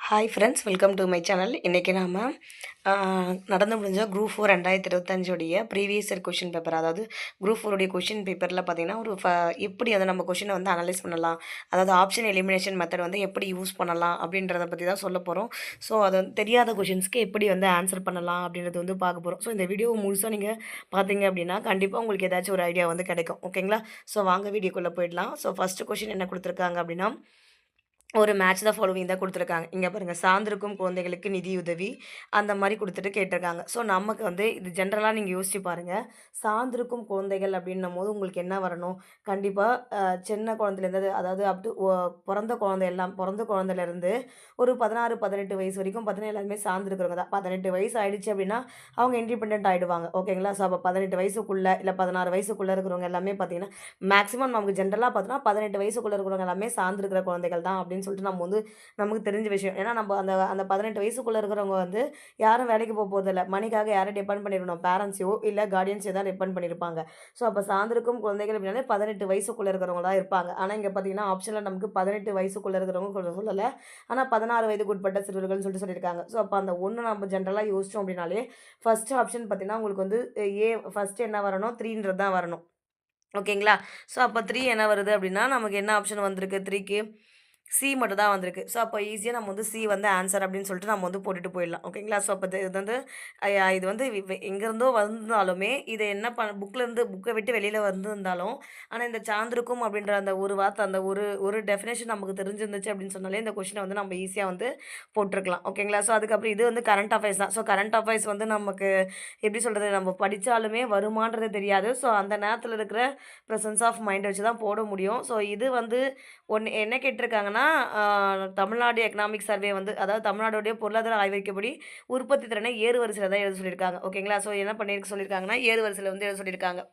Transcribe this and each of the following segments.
Hi friends, welcome to my channel. இன்றைக்கி நாம் நடந்து முடிஞ்ச group 4 2025 previous year question paper, அதாவது குரூப் 4 கொஷின் பேப்பரில் பார்த்திங்கன்னா எப்படி அதை நம்ம கொஷினை வந்து அனலைஸ் பண்ணலாம், அதாவது ஆப்ஷன் எலிமினேஷன் மெத்தட் வந்து எப்படி யூஸ் பண்ணலாம் அப்படின்றத பற்றி தான் சொல்ல போகிறோம். ஸோ அது வந்து தெரியாத கொஷின்ஸ்க்கு எப்படி வந்து ஆன்சர் பண்ணலாம் அப்படின்றது வந்து பார்க்க போகிறோம். ஸோ இந்த வீடியோவை முழுசாக நீங்கள் பார்த்தீங்க அப்படின்னா கண்டிப்பாக உங்களுக்கு ஏதாச்சும் ஒரு ஐடியா வந்து கிடைக்கும். ஓகேங்களா? ஸோ வாங்க வீடியோக்குள்ளே போயிடலாம். ஸோ ஃபஸ்ட்டு கொஷின் என்ன கொடுத்துருக்காங்க அப்படின்னா, ஒரு மேட்ச் த ஃபாலோவிங் தான் கொடுத்துருக்காங்க. இங்கே பாருங்கள், சார்ந்திருக்கும் குழந்தைகளுக்கு நிதியுதவி அந்த மாதிரி கொடுத்துட்டு கேட்டிருக்காங்க. ஸோ நமக்கு வந்து இது ஜென்ரலாக நீங்கள் யோசிச்சு பாருங்கள். சார்ந்திருக்கும் குழந்தைகள் அப்படின்னும் போது உங்களுக்கு என்ன வரணும்? கண்டிப்பாக சின்ன குழந்தைலேருந்து, அதாவது அப் டு பிறந்த குழந்தைலேருந்து ஒரு 16 18 வயசு வரைக்கும் பார்த்தீங்கன்னா எல்லாருமே சார்ந்திருக்கிறவங்க தான். 18 வயசு ஆயிடுச்சு அப்படின்னா அவங்க இண்டிபெண்ட் ஆகிடுவாங்க. ஓகேங்களா? ஸோ அப்போ 18 வயசுக்குள்ளே இல்லை 16 வயசுக்குள்ளே இருக்கிறவங்க எல்லாமே பார்த்தீங்கன்னா மேக்ஸிமம் நமக்கு ஜென்ரலாக பார்த்தோன்னா 18 வயசுக்குள்ளே இருக்கிறவங்க எல்லாமே சார்ந்திருக்கிற குழந்தைகள் தான் அப்படின்னு சொல்லிட்டு நம்ம வந்து நமக்கு தெரிஞ்ச விஷயம். ஏன்னா நம்ம அந்த அந்த 18 வயசுக்குள்ளே இருக்கிறவங்க வந்து யாரும் வேலைக்கு போகிறதில்ல. மணிக்காக யாரை டிபெண்ட் பண்ணிடணும்? பேரண்ட்ஸையோ இல்லை கார்டியன்ஸையோ தான் டிபெண்ட் பண்ணியிருப்பாங்க. ஸோ அப்போ சார்ந்திருக்கும் குழந்தைகள் அப்படின்னாலே 18 வயசுக்குள்ளே இருக்கிறவங்க தான் இருப்பாங்க. ஆனால் இங்கே பார்த்தீங்கன்னா ஆப்ஷனில் நமக்கு 18 வயசுக்குள்ளே இருக்கிறவங்க கொஞ்சம் சொல்லலை, ஆனால் 16 வயதுக்கு உட்பட்ட சிறுவர்கள்னு சொல்லியிருக்காங்க. ஸோ அப்போ அந்த ஒன்று நம்ம ஜென்ரலாக யோசித்தோம் அப்படின்னாலே ஃபஸ்ட்டு ஆப்ஷன் பார்த்தீங்கன்னா உங்களுக்கு வந்து ஃபஸ்ட்டு என்ன வரணும்? 3ன்றது தான் வரணும். ஓகேங்களா? ஸோ அப்போ 3 என்ன வருது அப்படின்னா, நமக்கு என்ன ஆப்ஷன் வந்திருக்கு? 3க்கு சி மட்டும் தான் வந்திருக்கு. ஸோ அப்போ ஈஸியாக நம்ம வந்து சி வந்து ஆன்சர் அப்படின்னு சொல்லிட்டு நம்ம வந்து போட்டுட்டு போயிடலாம். ஓகேங்களா? ஸோ அப்போ இது வந்து இது வந்து எங்கேருந்தோ வந்தாலுமே இதை என்ன புக்கை விட்டு வெளியில் வந்திருந்தாலும், ஆனால் இந்த சார்ந்திருக்கும் அப்படின்ற அந்த ஒரு வார்த்தை, அந்த ஒரு டெஃபினேஷன் நமக்கு தெரிஞ்சிருந்துச்சு அப்படின்னு சொன்னாலே இந்த கொஷினை வந்து நம்ம ஈஸியாக வந்து போட்டிருக்கலாம். ஓகேங்களா? ஸோ அதுக்கப்புறம் இது வந்து கரண்ட் அஃபேர்ஸ் தான். ஸோ கரண்ட் அஃபேர்ஸ் வந்து நமக்கு எப்படி சொல்கிறது, நம்ம படித்தாலுமே வருமானது தெரியாது. ஸோ அந்த நேரத்தில் இருக்கிற ப்ரெசன்ஸ் ஆஃப் மைண்டை வச்சு தான் போட முடியும். ஸோ இது வந்து என்ன கேட்டிருக்காங்கன்னா, தமிழ்நாடு எக்கனாமிக் சர்வே வந்து, அதாவது தமிழ்நாடுடைய பொருளாதார ஆய்வறிக்கைப்படி உற்பத்தி திறனை ஏறு வரிசையில் தான் எழுத சொல்லியிருக்காங்க. ஓகேங்களா? ஸோ என்ன சொல்லியிருக்காங்கன்னா, ஏறு வரிசையில் வந்து எழுத சொல்லியிருக்காங்க.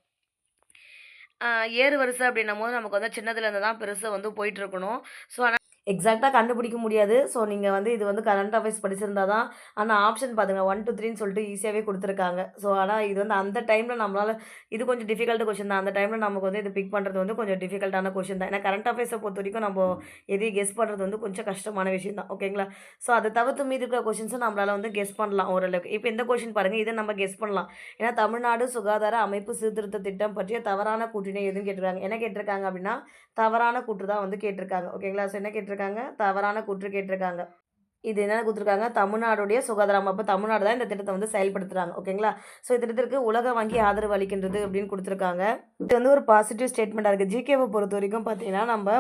ஏறு வரிசை அப்படின்னும்போது நமக்கு வந்து சின்னதுலேருந்து தான் பெருசா வந்து போயிட்டுருக்கணும். ஸோ எக்ஸாக்ட்டா கண்டுபிடிக்க முடியாது. ஸோ நீங்க வந்து இது வந்து கரண்ட் அஃபேர்ஸ் படிச்சிருந்தா தான். ஆனா ஆப்ஷன் பாருங்க 1, 2, 3ன்னு சொல்லிட்டு ஈஸியாவே குடுத்துருக்காங்க. ஸோ ஆனா இது வந்து அந்த டைம்ல நம்மளால, இது கொஞ்சம் டிஃபிகல்ட் கொஸ்டின் தான். அந்த டைம்ல நமக்கு வந்து இது பிக் பண்றது வந்து கொஞ்சம் டிஃபிகல்ட்டான கொஸ்டின் தான். ஏன்னா கரண்ட் அஃபேர்ஸ பொறுத்தவரைக்கும் நம்ம எதையும் கெஸ் பண்றது வந்து கொஞ்சம் கஷ்டமான விஷயம் தான். ஓகேங்களா? ஸோ அத தவிர்த்து மீதி இருக்கிற கொஸ்டின்ஸும் நம்மளால வந்து கெஸ் பண்ணலாம் ஓரளவுக்கு. இப்ப இந்த கொஸ்டின் பாருங்க, இத நம்ம கெஸ் பண்ணலாம். ஏன்னா தமிழ்நாடு சுகாதார அமைப்பு சீர்திருத்த திட்டம் பற்றிய தவறான கூற்றினை எதுன்னு கேட்டிருக்காங்க. என்ன கேட்டிருக்காங்க அப்படின்னா, தவறான கூற்று தான் வந்து கேட்டிருக்காங்க. ஓகேங்களா? ஸோ என்ன கேட்டிருக்காங்க? தவறான கூற்று கேட்டிருக்காங்க. இது என்னென்ன குடுத்துருக்காங்க? தமிழ்நாடுடைய சுகாதார அமைப்பு. தமிழ்நாடு தான் இந்த திட்டத்தை வந்து செயல்படுத்துறாங்க. ஓகேங்களா? ஸோ இந்த திட்டத்திற்கு உலக வங்கி ஆதரவு அளிக்கின்றது அப்படின்னு குடுத்துருக்காங்க. இது வந்து ஒரு பாசிட்டிவ் ஸ்டேட்மெண்ட்டா இருக்கு. ஜிகேவை பொறுத்தவரைக்கும் பார்த்தீங்கன்னா, நம்ம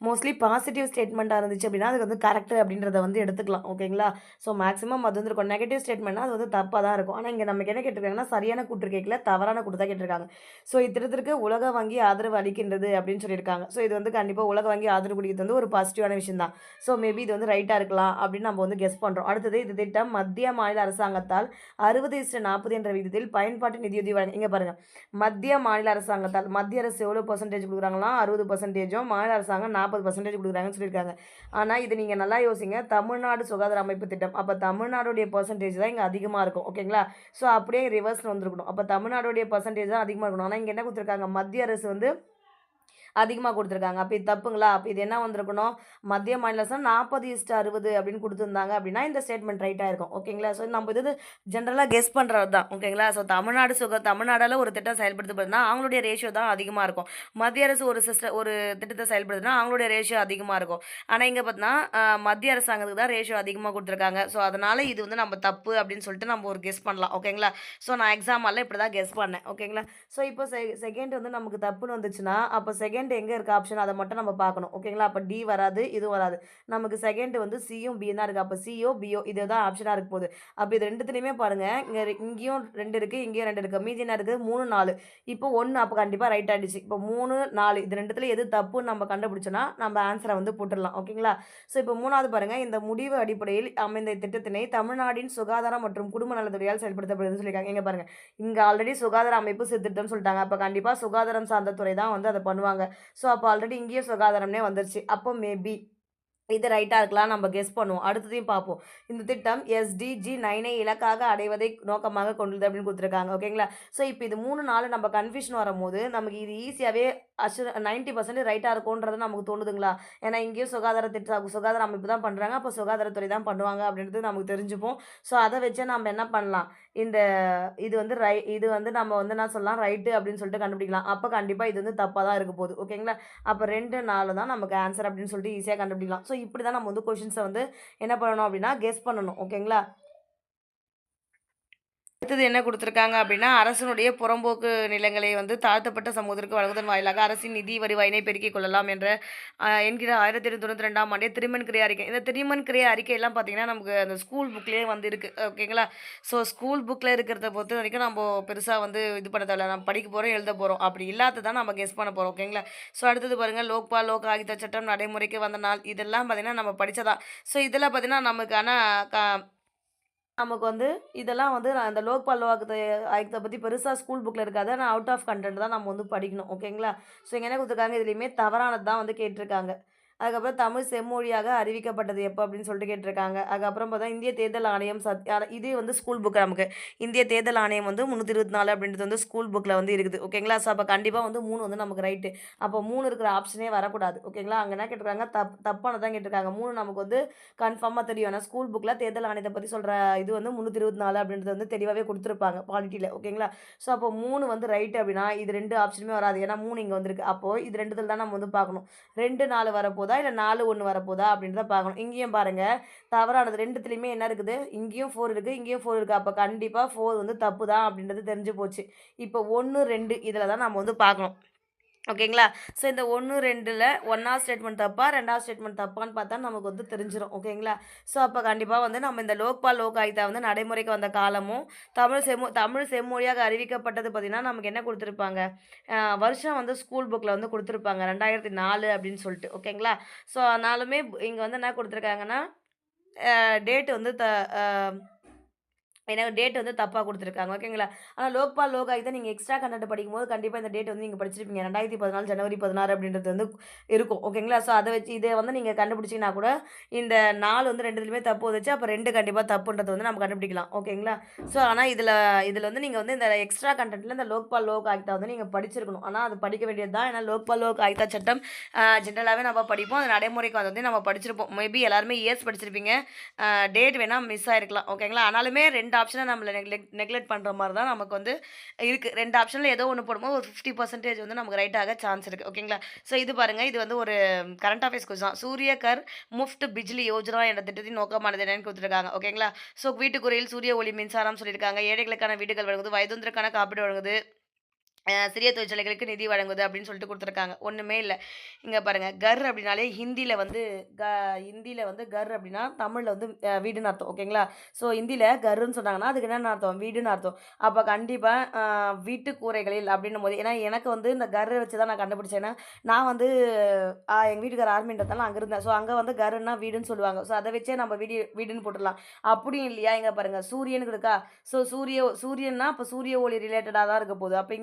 மோஸ்ட்லி பாசிட்டிவ் ஸ்டேட்மெண்ட்டா இருந்துச்சு அப்படின்னா, அதுக்கு வந்து கரெக்ட் அப்படின்றத வந்து எடுத்துக்கலாம். ஓகேங்களா? ஸோ மேக்ஸிமம் அது வந்து இருக்கும். நெகட்டிவ் ஸ்டேட்மெண்ட்னா அது வந்து தப்பா தான் இருக்கும். ஆனா இங்க நமக்கு என்ன கேட்டிருக்காங்கன்னா, சரியான கூற்று கேட்கல, தவறான கூற்று தான் கேட்டிருக்காங்க. ஸோ இத்திட்டத்திற்கு உலக வங்கி ஆதரவு அளிக்கின்றது அப்படின்னு சொல்லியிருக்காங்க. ஸோ இது வந்து கண்டிப்பா உலக வங்கி ஆதரவு குடுக்கிறது வந்து ஒரு பாசிட்டிவான விஷயம் தான். ஸோ மேபி இது வந்து ரைட்டா இருக்கலாம் அப்படின்னு நம்ம வந்து கெஸ் பண்ணுறோம். அடுத்தது, இந்த திட்டம் மத்திய மாநில அரசாங்கத்தால் 60:40 என்ற விகிதத்தில் பயன்பாட்டு நிதியுதவி வழங்க. இங்கே பாருங்க, மத்திய மாநில அரசாங்கத்தால், மத்திய அரசு எவ்வளோ பர்சன்டேஜ் கொடுக்குறாங்களா? 60%, மாநில அரசாங்கம் 40% கொடுக்குறாங்கன்னு சொல்லியிருக்காங்க. ஆனால் இது நீங்கள் நல்லா யோசிங்க, தமிழ்நாடு சுகாதார அமைப்பு திட்டம். அப்போ தமிழ்நாடுடைய பர்சன்டேஜ் தான் இங்கே அதிகமாக இருக்கும். ஓகேங்களா? ஸோ அப்படியே ரிவர்ஸில் வந்துருக்கணும். அப்போ தமிழ்நாடுடைய பர்சன்டேஜ் தான் அதிகமாக இருக்கணும். ஆனால் இங்கே என்ன கொடுத்துருக்காங்க? மத்திய அரசு வந்து அதிகமாக கொடுத்துருக்காங்க. அப்போ இது தப்புங்களா? அப்போ இது என்ன வந்திருக்கணும்? மத்திய மாநில அரசு 40:60 அப்படின்னு கொடுத்துருந்தாங்க அப்படின்னா இந்த ஸ்டேட்மெண்ட் ரைட்டாக இருக்கும். ஓகேங்களா? ஸோ நம்ம இது ஜென்ரலாக கெஸ் பண்ணுறது தான். ஓகேங்களா? ஸோ தமிழ்நாடால் ஒரு திட்டம் செயல்படுத்தப்படுதுன்னா அவங்களுடைய ரேஷியோ தான் அதிகமாக இருக்கும். மத்திய அரசு ஒரு திட்டத்தை செயல்படுத்துனா அவங்களுடைய ரேஷியோ அதிகமாக இருக்கும். ஆனால் இங்கே பார்த்தீங்கன்னா மத்திய அரசாங்கத்துக்கு தான் ரேஷியோ அதிகமாக கொடுத்துருக்காங்க. ஸோ அதனால் இது வந்து நம்ம தப்பு அப்படின்னு சொல்லிட்டு நம்ம ஒரு கெஸ் பண்ணலாம். ஓகேங்களா? ஸோ நான் எக்ஸாமெல்லாம் இப்படி தான் கெஸ் பண்ணேன். ஓகேங்களா? ஸோ இப்போ செகண்ட் வந்து நமக்கு தப்புன்னு வந்துச்சுன்னா, அப்போ செகண்ட் எங்கே இருக்க ஆப்ஷன் அதை மட்டும் நம்ம பார்க்கணும். ஓகேங்களா? அப்போ டி வராது, இதுவும் வராது. நமக்கு செகண்ட் வந்து சியும் பியும் தான் இருக்குது. அப்போ சியோ பியோ இதுதான் ஆப்ஷனாக இருக்க போகுது. அப்போ இது ரெண்டுத்துலையுமே பாருங்கள், இங்கேயும் 2 இருக்குது, இங்கேயும் 2 இருக்குது. மீதி என்ன இருக்குது? 3, 4. இப்போ 1 அப்போ கண்டிப்பாக ரைட் ஆகிடுச்சு. இப்போ 3, 4 இது ரெண்டுத்துல எது தப்புன்னு நம்ம கண்டுபிடிச்சோன்னா நம்ம ஆன்சரை வந்து போட்டுடலாம். ஓகேங்களா? ஸோ இப்போ 3வது பாருங்கள், இந்த முடிவு அடிப்படையில் அமைந்த திட்டத்தினை தமிழ்நாட்டின் சுகாதாரம் மற்றும் குடும்ப நலத்துறையால் செயல்படுத்தப்படுதுன்னு சொல்லியிருக்காங்க. இங்கே பாருங்கள், இங்கே ஆல்ரெடி சுகாதார அமைப்பு சீர்திருத்தம்னு சொல்லிட்டாங்க. அப்போ கண்டிப்பாக சுகாதாரம் சார்ந்த துறை தான் வந்து அதை பண்ணுவாங்க. ஸோ அப்போ ஆல்ரெடி இங்கேயும் சுகாதாரம்னே வந்துருச்சு. அப்போ மேபி இது ரைட்டா இருக்கலாம் நம்ம கெஸ் பண்ணுவோம். அடுத்ததையும் பார்ப்போம். இந்த திட்டம் எஸ்டிஜி 9 இலக்காக அடைவதை நோக்கமாக கொண்டுள்ளது அப்படின்னு குடுத்துருக்காங்க. ஓகேங்களா? ஸோ இப்ப இது 3 4 நம்ம கன்ஃப்யூஷன் வரும்போது, நமக்கு இது ஈஸியாவே 90% ரைட்டா இருக்கும்ன்றது நமக்கு தோணுதுங்களா? ஏன்னா இங்கேயும் சுகாதார அமைப்பு தான் பண்றாங்க. அப்ப சுகாதாரத்துறை தான் பண்ணுவாங்க அப்படின்றது நமக்கு தெரிஞ்சுக்கும். ஸோ அத வச்சே நம்ம என்ன பண்ணலாம்? இந்த இது வந்து நம்ம வந்து என்ன சொல்லலாம்? ரைட்டு அப்படின்னு சொல்லிட்டு கண்டுபிடிக்கலாம். அப்ப கண்டிப்பா இது வந்து தப்பா தான் இருக்க போகுது. ஓகேங்களா? அப்ப 2, 4 தான் நமக்கு ஆன்ஸர் அப்படின்னு சொல்லிட்டு ஈஸியா கண்டுபிடிக்கலாம். ஸோ இப்படி தான் நம்ம வந்து கொஷின்ஸ வந்து என்ன பண்ணணும் அப்படின்னா, கெஸ் பண்ணணும். ஓகேங்களா? அடுத்தது என்ன குடுத்துருக்காங்க அப்படின்னா, அரசினுடைய புறம்போக்கு நிலங்களை வந்து தாழ்த்தப்பட்ட சமூகத்திற்கு வழங்குவதன் வாயிலாக அரசின் நிதி வருவாயினை பெருக்கிக் கொள்ளலாம் என்கிற 1892ஆம் ஆண்டே திரிமன் கிரியா அறிக்கை. இந்த திரிமன் கிரியா அறிக்கைலாம் பார்த்தீங்கன்னா, நமக்கு அந்த ஸ்கூல் புக்லேயே வந்து இருக்கு. ஓகேங்களா? ஸோ ஸ்கூல் புக்ல இருக்கிறத பொறுத்த வரைக்கும் நம்போ பெருசா வந்து இது பண்ண தேவையில்ல. நம்ம படிக்க போறோம், எழுத போறோம். அப்படி இல்லாதத நம்ம கெஸ் பண்ண போறோம். ஓகேங்களா? ஸோ அடுத்தது பாருங்க, லோக்பால் லோக் ஆயுக்தா சட்டம் நடைமுறைக்கு வந்த நாள். இதெல்லாம் பார்த்தீங்கன்னா, நம்ம படிச்சதான். ஸோ இதெல்லாம் பார்த்தீங்கன்னா, நமக்கான க நமக்கு வந்து இதெல்லாம் வந்து நான் இந்த லோக்பால் ஆயுக்த பத்தி பெருசா ஸ்கூல் புக்ல இருக்காது. ஆனா அவுட் ஆஃப் கன்டென்ட் தான் நம்ம வந்து படிக்கணும். ஓகேங்களா? ஸோ இங்க என்ன குடுத்துருக்காங்க, இதுலயுமே தவறானது தான் வந்து கேட்டிருக்காங்க. அதுக்கப்புறம் தமிழ் செம்மொழியாக அறிவிக்கப்பட்டது எப்ப அப்படின்னு சொல்லிட்டு கேட்டிருக்காங்க. அதுக்கப்புறம் பார்த்தா இந்திய தேர்தல் ஆணையம் இது வந்து ஸ்கூல் புக் நமக்கு. இந்திய தேர்தல் ஆணையம் வந்து 324 அப்படின்றது வந்து ஸ்கூல் புக்ல வந்து இருக்குது. ஓகேங்களா? ஸோ அப்ப கண்டிப்பா வந்து 3 வந்து நமக்கு ரைட்டு. அப்போ 3 இருக்கிற ஆப்ஷனே வரக்கூடாது. ஓகேங்களா? அங்க என்ன கேட்டிருக்காங்க, தப்பானது தான் கேட்டிருக்காங்க. 3 நமக்கு வந்து கன்ஃபார்மா தெரியும். ஏன்னா ஸ்கூல் புக்ல தேர்தல் ஆணையத்த பத்தி சொல்ற இது வந்து 324 அப்படின்றது வந்து தெளிவாவே குடுத்துருப்பாங்க பாலிட்டில. ஓகேங்களா? ஸோ அப்போ 3 வந்து ரைட் அப்படின்னா, இது 2 ஆப்ஷனுமே வராது. ஏன்னா 3 இங்க வந்திருக்கு. அப்போ இது 2த்துல தான் நம்ம வந்து பார்க்கணும். 2, 4 வரப்போதா? இல்ல 4, 1 வரப்போதா? அப்படின்றத பார்க்கணும். இங்கேயும் பாருங்க, தவறானது 2த்துலயுமே என்ன இருக்குது? இங்கேயும் 4 இருக்கு, இங்கேயும் 4 இருக்கு. அப்ப கண்டிப்பா 4 வந்து தப்பு தான் அப்படின்றது தெரிஞ்சு போச்சு. இப்போ 1, 2 இதுல தான் நம்ம வந்து பார்க்கணும். ஓகேங்களா? ஸோ இந்த 1, 2ல 1வது ஸ்டேட்மெண்ட் தப்பா, 2வது ஸ்டேட்மெண்ட் தப்பான்னு பார்த்தா நமக்கு வந்து தெரிஞ்சிரும். ஓகேங்களா? ஸோ அப்ப கண்டிப்பா வந்து நம்ம இந்த லோக்பால் லோக் ஆயுக்தா வந்து நடைமுறைக்கு வந்த காலமும், தமிழ் செம்மொழியாக அறிவிக்கப்பட்டது பார்த்தீங்கன்னா, நமக்கு என்ன குடுத்துருப்பாங்க? வருஷம் வந்து ஸ்கூல் புக்ல வந்து குடுத்துருப்பாங்க. 2004 அப்படின்னு சொல்லிட்டு. ஓகேங்களா? ஸோ ஆனாலுமே இங்க வந்து என்ன குடுத்துருக்காங்கன்னா, டேட் வந்து அ ஏன்னா டேட் வந்து தப்பா குடுத்துருக்காங்க. ஓகேங்களா? ஆனா லோக்பால், லோக் ஆயுக்தா நீங்க எக்ஸ்ட்ரா கன்டென்ட் படிக்கும்போது கண்டிப்பா இந்த டேட் வந்து நீங்க படிச்சிருப்பீங்க. 2014 ஜனவரி 16 அப்படின்றது வந்து இருக்கும். ஓகேங்களா? ஸோ அத வச்சு இத வந்து நீங்க கண்டுபிடிச்சீங்கன்னா கூட, இந்த 4 வந்து 2த்துலயுமே தப்பு வந்துச்சு. அப்ப 2 கண்டிப்பா தப்புன்றத வந்து நம்ம கண்டுபிடிக்கலாம். ஓகேங்களா? ஸோ ஆனா இதுல வந்து நீங்க வந்து இந்த எக்ஸ்ட்ரா கன்டென்ட்ல இந்த லோக்பால், லோக் ஆயுக்தா வந்து நீங்க படிச்சிருக்கணும். ஆனா அது படிக்க வேண்டியது தான். ஏன்னா லோக்பால், லோக் ஆயுக்தா சட்டம் ஜென்ரலாவே நம்ம படிப்போம். அது நடைமுறைக்கு வந்தது நம்ம படிச்சிருப்போம். மேபி எல்லாருமே இயர்ஸ் படிச்சிருப்பீங்க. டேட் வேணா மிஸ் ஆயிருக்கலாம். ஓகேங்களா? ஆனாலுமே 2 ஆப்ஷன நம்மள நெக்லெக்ட் பண்ற மாரி தான் நமக்கு வந்து இருக்கு. 2 ஆப்ஷன்ல ஏதோ ஒண்ணு போடும்போது ஒரு 50% வந்து நமக்கு ரைட் ஆக சான்ஸ் இருக்கு. ஓகேங்களா? ஸோ இது பாருங்க. இது வந்து ஒரு கரண்ட் அஃபேர்ஸ் கொஸ்டின் தான். சூரிய கர் முஃப்ட் பிஜ்லி யோஜனா என்ற திட்டத்தின் நோக்கமானது என்னன்னு குடுத்துருக்காங்க. ஓகேங்களா? ஸோ வீட்டுக்குறையில் சூரிய ஒளி மின்சாரம் சொல்லியிருக்காங்க. ஏழைகளுக்கான வீடுகள் வழங்குது. வயதுவந்தோருக்கான காப்பீடு வழங்குது. சிறிய தொழிற்சாலைகளுக்கு நிதி வழங்குது அப்படின்னு சொல்லிட்டு குடுத்துருக்காங்க. ஒண்ணுமே இல்ல. இங்க பாருங்க. கர் அப்படின்னாலே க ஹிந்தியில வந்து கர் அப்படின்னா தமிழ்ல வந்து வீடுன்னு அர்த்தம். ஓகேங்களா? ஸோ ஹிந்தியில கர்ன்னு சொன்னாங்கன்னா, அதுக்கு என்னன்னு அர்த்தம்? வீடுன்னு அர்த்தம். அப்ப கண்டிப்பா வீட்டு கூரைகளில் அப்படின்னும்போது ஏன்னா எனக்கு வந்து இந்த கர் வச்சு தான் நான் கண்டுபிடிச்சேன். ஏன்னா, நான் வந்து எங்க வீட்டுக்காரர் ஆர்மின்றதால அங்க இருந்தேன். ஸோ அங்க வந்து கர்ன்னா வீடுன்னு சொல்லுவாங்க. ஸோ அத வச்சே நம்ம வீடுன்னு போட்டுறலாம். அப்படியும் இல்லையா, இங்க பாருங்க. சூரியனுக்கு இருக்கா? ஸோ சூரியன்னா அப்ப சூரிய ஒளி ரிலேட்டடா தான் இருக்க போகுது. அப்ப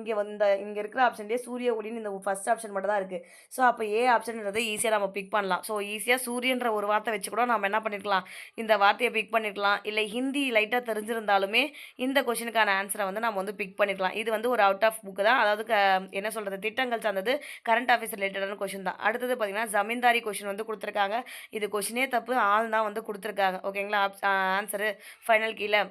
இங்க இருக்கிற ஆப்ஷன்லயே சூரிய ஒளின்னு இந்த ஃபர்ஸ்ட் ஆப்ஷன் மட்டும் தான் இருக்கு. ஸோ அப்ப ஏ ஆப்ஷன்ன்றத ஈஸியா நம்ம பிக் பண்ணலாம். ஸோ ஈஸியா சூரியன்ற ஒரு வார்த்தை வச்சு கூட நம்ம என்ன பண்ணிருக்கலாம், இந்த வார்த்தைய பிக் பண்ணிருக்கலாம். இல்ல ஹிந்தி லைட்டா தெரிஞ்சிருந்தாலுமே இந்த கொஸ்டினுக்கான ஆன்ஸர வந்து நம்ம வந்து பிக் பண்ணிருக்கலாம். இது வந்து ஒரு அவுட் ஆஃப் புக் தான். அதாவது என்ன சொல்றது, திட்டங்கள் சார்ந்தது, கரண்ட் அஃபேர்ஸ் ரிலேட்டடான கொஸ்டின் தான். அடுத்தது பார்த்தீங்கன்னா, ஜமீன்தாரி கொஸ்டின் வந்து குடுத்துருக்காங்க. இது கொஸ்டினே தப்பு. ஆள் தான் வந்து குடுத்துருக்காங்க. ஓகேங்களா? ஆன்ஸரு ஃபைனல் கீழ.